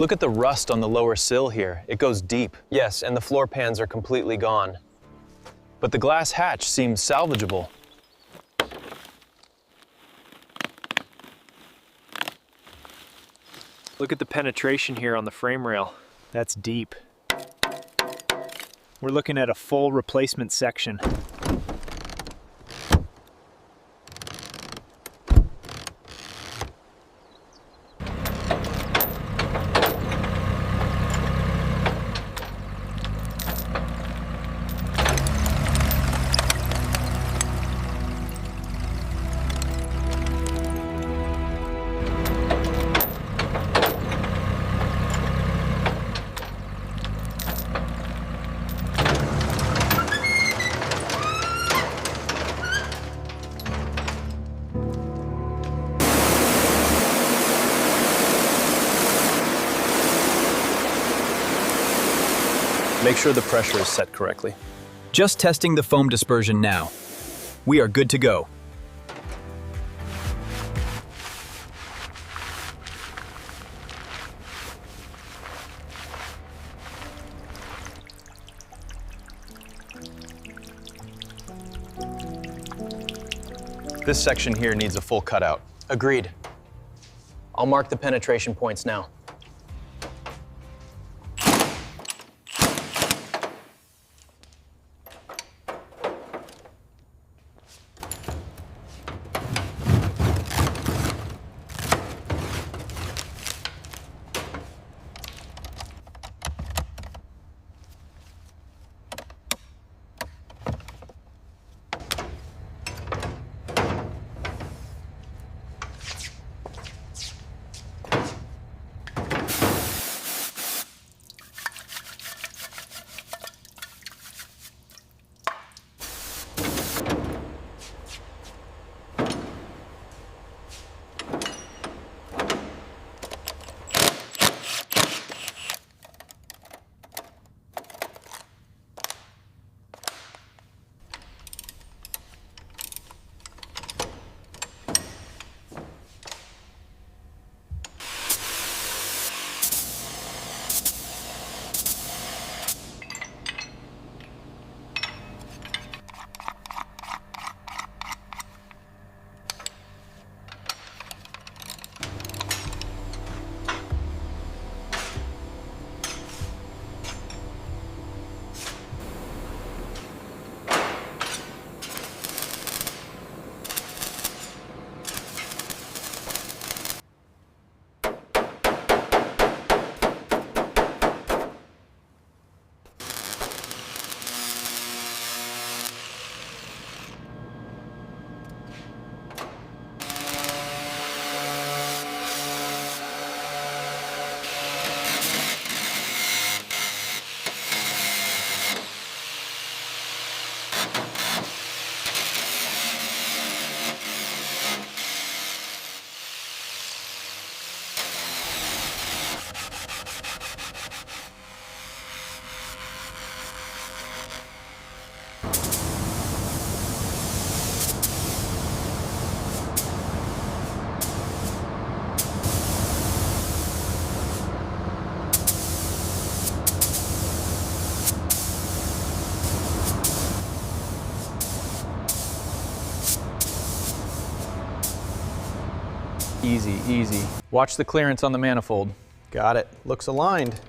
Look at the rust on the lower sill here. It goes deep. Yes, and the floor pans are completely gone. But the glass hatch seems salvageable. Look at the penetration here on the frame rail. That's deep. We're looking at a full replacement section. Make sure the pressure is set correctly. Just testing the foam dispersion now. We are good to go. This section here needs a full cutout. Agreed. I'll mark the penetration points now. Easy, easy. Watch the clearance on the manifold. Got it. Looks aligned.